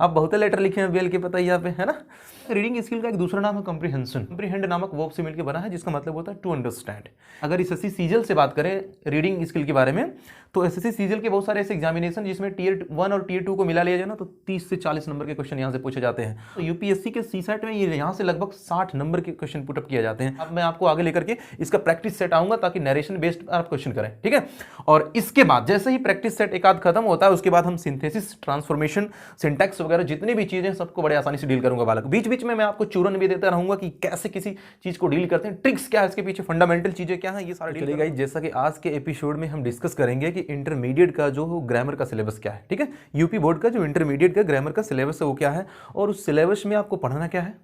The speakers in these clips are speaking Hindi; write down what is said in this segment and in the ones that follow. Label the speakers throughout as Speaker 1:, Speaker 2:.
Speaker 1: आप बहुत लेटर लिखे हैं बेल के, पता ही यहाँ पे है ना। रीडिंग स्किल का एक दूसरा नाम है कॉम्प्रिहेंशन। कॉम्प्रिहेंड नामक वर्ब से मिलकर बना है, जिसका मतलब होता है टू अंडरस्टैंड। अगर एसएससी सीजीएल से बात करें रीडिंग स्किल के बारे में, तो एसएससी सीजीएल के बहुत सारे ऐसे एग्जामिनेशन जिसमें टियर 1 और टियर 2 को मिला लिया जाए ना, तो 30 से 40 नंबर के क्वेश्चन यहाँ से पूछे जाते हैं। तो यूपीएससी के सीसेट में ये यहाँ से लगभग 60 नंबर के क्वेश्चन पुटअप किए जाते हैं। अब मैं आपको आगे लेकर के इसका प्रैक्टिस सेट आऊंगा ताकि नरेशन बेस्ड आप क्वेश्चन करें, ठीक है। और इसके बाद जैसे ही प्रैक्टिस सेट एक आध खत्म होता है, उसके बाद हम सिंथेसिस, ट्रांसफॉर्मेशन, सिंटैक्स वगैरह जितनी भी चीजें सबको बड़े आसानी से डील करूंगा बालक। बीच बीच में मैं आपको चूरन भी देता रहूंगा कि कैसे किसी चीज को डील करते हैं, ट्रिक्स क्या है इसके पीछे, फंडामेंटल चीजें क्या है, ये सारा डील करेंगे। जैसा कि आज के एपिसोड में हम डिस्कस करेंगे कि इंटरमीडिएट का जो ग्रामर का सिलेबस क्या है, ठीक है। यूपी बोर्ड का जो इंटरमीडिएट का ग्रामर का सिलेबस है वो क्या है, और उस सिलेबस में आपको पढ़ाना क्या है,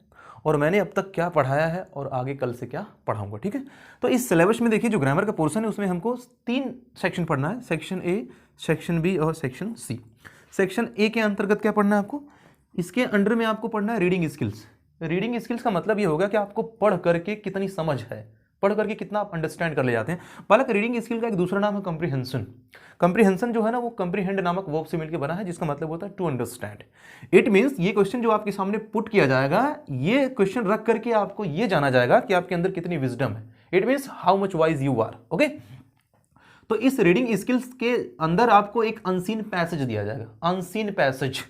Speaker 1: और मैंने अब तक क्या पढ़ाया है और आगे कल से क्या पढ़ाऊंगा, ठीक है। तो इस सिलेबस में देखिए जो ग्रामर का पोर्शन है उसमें हमको 3 सेक्शन पढ़ना है, सेक्शन ए, सेक्शन बी और सेक्शन सी। सेक्शन ए के अंतर्गत क्या पढ़ना है आपको, इसके अंडर में आपको पढ़ना है रीडिंग स्किल्स। रीडिंग स्किल्स का मतलब ये होगा कि आपको पढ़ करके कितनी समझ है, पढ़ करके कितना आप अंडरस्टैंड कर ले जाते हैं। बालक रीडिंग स्किल का एक दूसरा नाम है कॉम्प्रिहेंशन। कॉम्प्रिहेंशन जो है ना वो कॉम्प्रिहेंड नामक वर्ब से मिलकर बना है, जिसका मतलब होता है टू अंडरस्टैंड। इट मींस ये क्वेश्चन जो आपके सामने पुट किया जाएगा, ये क्वेश्चन रख करके आपको ये जाना जाएगा कि आपके अंदर कितनी विजडम है। It means how much wise you are, okay. तो इस रीडिंग स्किल्स के अंदर आपको एक अनसीन पैसेज दिया जाएगा, अनसीन पैसेज।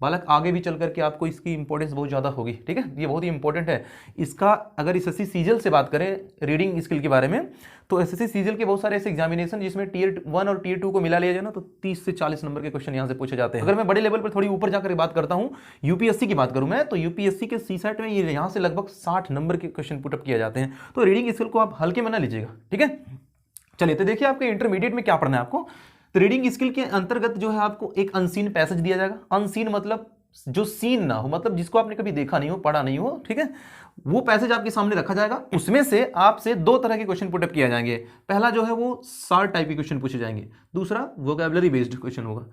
Speaker 1: बालक आगे भी चल करके आपको इसकी इंपॉर्टेंस बहुत ज़्यादा होगी, ठीक है, ये बहुत ही इंपॉर्टेंट है इसका। अगर एसएससी सीजीएल से बात करें रीडिंग स्किल के बारे में, तो एसएससी सीजीएल के बहुत सारे ऐसे एग्जामिनेशन जिसमें टियर 1 और टियर 2 को मिला लिया जाए ना, तो 30 से 40 नंबर के क्वेश्चन यहाँ से पूछे जाते हैं। अगर मैं बड़े लेवल पर थोड़ी ऊपर जाकर बात करता हूँ, यूपीएससी की बात करूँ मैं, तो यूपीएससी के सीसेट में ये यहाँ से लगभग 60 नंबर के क्वेश्चन पुटअप किए जाते हैं। तो रीडिंग स्किल को आप हल्के में ना लीजिएगा, ठीक है। चलिए तो देखिए आपके इंटरमीडिएट में क्या पढ़ना है आपको। तो रीडिंग स्किल के अंतर्गत जो है आपको एक अनसीन पैसेज दिया जाएगा। अनसीन मतलब जो सीन ना हो, मतलब जिसको आपने कभी देखा नहीं हो, पढ़ा नहीं हो, ठीक है, वो पैसेज आपके सामने रखा जाएगा। उसमें से आपसे 2 तरह के क्वेश्चन पुटअप किए जाएंगे। पहला जो है वो शॉर्ट टाइप के क्वेश्चन पूछे जाएंगे, दूसरा वोकैबुलरी बेस्ड क्वेश्चन होगा।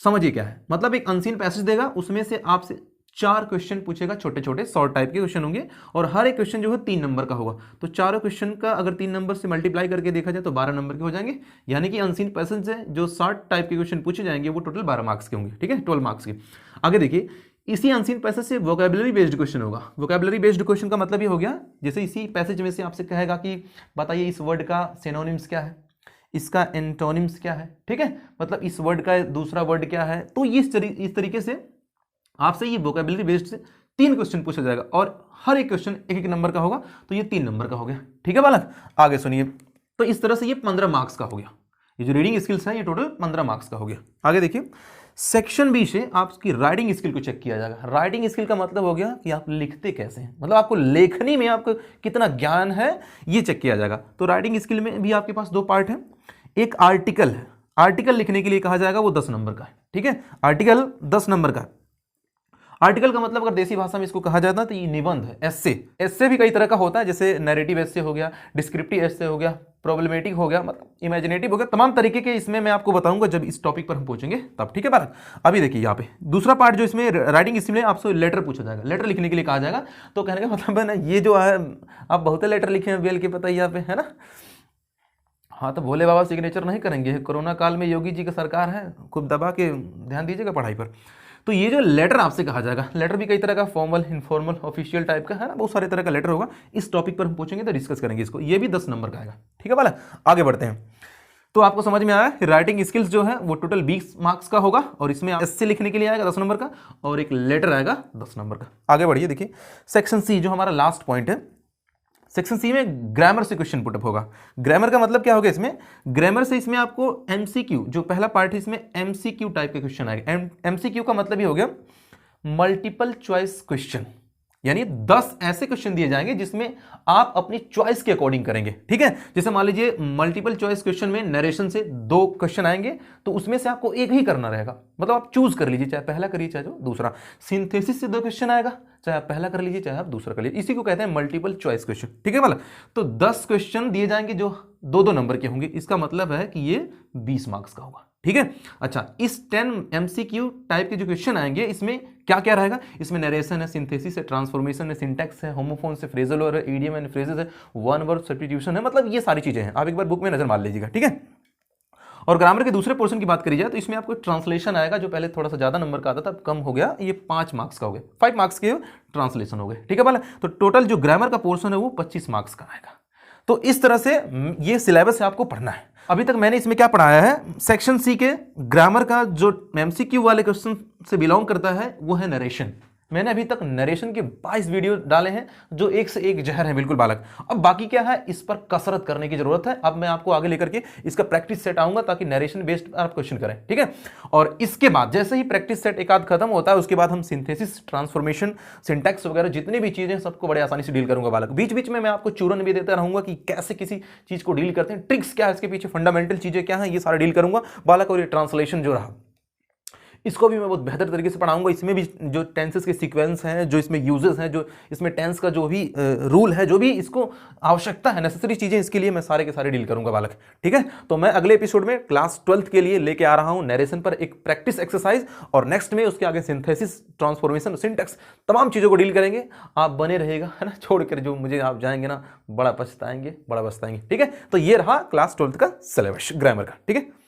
Speaker 1: समझिए क्या है, मतलब एक अनसीन पैसेज देगा, उसमें से आपसे 4 क्वेश्चन पूछेगा, छोटे छोटे शॉर्ट टाइप के क्वेश्चन होंगे, और हर एक क्वेश्चन जो है 3 नंबर का होगा। तो चारों क्वेश्चन का अगर 3 नंबर से मल्टीप्लाई करके देखा जाए तो 12 नंबर के हो जाएंगे। यानी कि अनसीन पैसेज से जो शॉर्ट टाइप के क्वेश्चन पूछे जाएंगे वो टोटल 12 मार्क्स के होंगे, ठीक है, 12 मार्क्स के। आगे देखिए, इसी अनसीन पैसेज से वोकैबुलरी बेस्ड क्वेश्चन होगा। वोकैबुलरी बेस्ड क्वेश्चन का मतलब ये हो गया, जैसे इसी पैसेज में से आपसे कहेगा कि बताइए इस वर्ड का सिनोनिम्स क्या है, इसका एंटोनिम्स क्या है, ठीक है, मतलब इस वर्ड का दूसरा वर्ड क्या है। तो इस तरीके से आपसे ये वोकैबुलरी बेस्ड से 3 क्वेश्चन पूछा जाएगा, और हर एक क्वेश्चन 1-1 नंबर का होगा, तो ये 3 नंबर का हो गया, ठीक है बालक। आगे सुनिए, तो इस तरह से ये 15 मार्क्स का हो गया। ये जो रीडिंग स्किल्स है ये टोटल 15 मार्क्स का हो गया। आगे देखिए, सेक्शन बी से आपकी राइटिंग स्किल को चेक किया जाएगा। राइटिंग स्किल का मतलब हो गया कि आप लिखते कैसे हैं, मतलब आपको लेखनी में आपको कितना ज्ञान है, ये चेक किया जाएगा। तो राइटिंग स्किल में भी आपके पास 2 पार्ट है। एक आर्टिकल है, आर्टिकल लिखने के लिए कहा जाएगा वो 10 नंबर का है, ठीक है, आर्टिकल 10 नंबर का। आर्टिकल का मतलब अगर देसी भाषा में इसको कहा जाता है तो ये निबंध है, एस्से। एस्से भी कई तरह का होता है, जैसे नैरेटिव एस्से हो गया, डिस्क्रिप्टिव एस्से हो गया, प्रॉब्लमेटिक हो गया, मतलब इमेजिनेटिव हो गया, तमाम तरीके के इसमें मैं आपको बताऊंगा जब इस टॉपिक पर हम पहुंचेंगे तब, ठीक है बालक। अभी देखिए यहाँ पे दूसरा पार्ट जो इसमें राइटिंग स्किल में आपसे लेटर पूछा जाएगा, लेटर लिखने के लिए कहा जाएगा। तो कहने का मतलब है ना, ये जो है आप बहुत लेटर लिखे हैं बेल के, पता ही यहाँ पे है ना। हाँ, तो भोले बाबा सिग्नेचर नहीं करेंगे, कोरोना काल में योगी जी का सरकार है, खूब दबा के ध्यान दीजिएगा पढ़ाई पर। तो ये जो लेटर आपसे कहा जाएगा, लेटर भी कई तरह का, फॉर्मल, इनफॉर्मल, ऑफिशियल टाइप का है ना, बहुत सारे तरह का लेटर होगा। इस टॉपिक पर हम पूछेंगे तो डिस्कस करेंगे इसको, ये भी 10 नंबर का आएगा, ठीक है बालक। आगे बढ़ते हैं। तो आपको समझ में आया राइटिंग स्किल्स जो है वो टोटल 20 मार्क्स का होगा, और इसमें एस्से लिखने के लिए आएगा 10 नंबर का, और एक लेटर आएगा 10 नंबर का। आगे बढ़िए, देखिए सेक्शन सी जो हमारा लास्ट पॉइंट है। सेक्शन सी में ग्रामर से क्वेश्चन पुटअप होगा। ग्रामर का मतलब क्या होगा इसमें, ग्रामर से इसमें आपको एमसीक्यू, जो पहला पार्ट है इसमें एमसीक्यू टाइप के क्वेश्चन आएगा। एमसीक्यू का मतलब ये हो गया मल्टीपल चॉइस क्वेश्चन, यानी 10 ऐसे क्वेश्चन दिए जाएंगे जिसमें आप अपनी चॉइस के अकॉर्डिंग करेंगे, ठीक है। जैसे मान लीजिए मल्टीपल चॉइस क्वेश्चन में नरेशन से 2 क्वेश्चन आएंगे, तो उसमें से आपको एक ही करना रहेगा, मतलब आप चूज कर लीजिए, चाहे पहला करिए चाहे जो दूसरा। सिंथेसिस से 2 क्वेश्चन आएगा, चाहे आप पहला कर लीजिए चाहे आप दूसरा कर लीजिए, इसी को कहते हैं मल्टीपल चॉइस क्वेश्चन, ठीक है वाला। तो 10 क्वेश्चन दिए जाएंगे जो 2-2 नंबर के होंगे, इसका मतलब है कि ये 20 मार्क्स का होगा, ठीक है। अच्छा, इस 10 एमसीक्यू टाइप के जो क्वेश्चन आएंगे इसमें क्या क्या रहेगा, इसमें नरेशन है, सिंथेसिस है, ट्रांसफॉर्मेशन है, सिंटैक्स है, होमोफोन से फ्रेजल और इडियम एंड फ्रेजेस है, वन वर्ब सब्स्टिट्यूशन है, मतलब ये सारी चीजें हैं। आप एक बार बुक में नजर मार लीजिएगा, ठीक है। और ग्रामर के दूसरे पोर्शन की बात करी जाए तो इसमें आपको ट्रांसलेशन आएगा, जो पहले थोड़ा सा ज़्यादा नंबर का आता था, अब कम हो गया, ये 5 मार्क्स का हो गया, 5 मार्क्स के ट्रांसलेशन हो गए, ठीक है वाला। तो टोटल जो ग्रामर का पोर्शन है वो 25 मार्क्स का आएगा। तो इस तरह से ये सिलेबस है, आपको पढ़ना है। अभी तक मैंने इसमें क्या पढ़ाया है, सेक्शन सी के ग्रामर का जो एमसीक्यू वाले क्वेश्चन से बिलोंग करता है वो है नरेशन। मैंने अभी तक नरेशन के 22 वीडियो डाले हैं जो एक से एक जहर है बिल्कुल बालक। अब बाकी क्या है, इस पर कसरत करने की जरूरत है। अब मैं आपको आगे लेकर के इसका प्रैक्टिस सेट आऊंगा ताकि नरेशन बेस्ड आप क्वेश्चन करें, ठीक है। और इसके बाद जैसे ही प्रैक्टिस सेट एक आध खत्म होता है उसके बाद हम सिंथेसिस, ट्रांसफॉर्मेशन, सिंटैक्स वगैरह जितनी भी चीजें सबको बड़े आसानी से डील करूंगा बालक। बीच बीच में मैं आपको चूरन भी देता रहूंगा कि कैसे किसी चीज को डील करते हैं, ट्रिक्स क्या है इसके पीछे, फंडामेंटल चीजें क्या है, ये सारा डील करूंगा बालक। और ये ट्रांसलेशन जो रहा इसको भी मैं बहुत बेहतर तरीके से पढ़ाऊंगा। इसमें भी जो टेंसेस के सीक्वेंस हैं, जो इसमें यूजेस हैं, जो इसमें टेंस का जो भी रूल है, जो भी इसको आवश्यकता है, नेसेसरी चीजें, इसके लिए मैं सारे के सारे डील करूंगा बालक, ठीक है। तो मैं अगले एपिसोड में क्लास 12th के लिए लेके आ रहा हूं नरेशन पर एक प्रैक्टिस एक्सरसाइज, और नेक्स्ट में उसके आगे सिंथेसिस, ट्रांसफॉर्मेशन, सिंटैक्स, तमाम चीजों को डील करेंगे। आप बने रहेगा, है ना, छोड़कर जो मुझे आप जाएंगे ना, बड़ा पछताएंगे, बड़ा पछताएंगे, ठीक है। तो ये रहा क्लास 12th का सिलेबस ग्रामर का, ठीक है।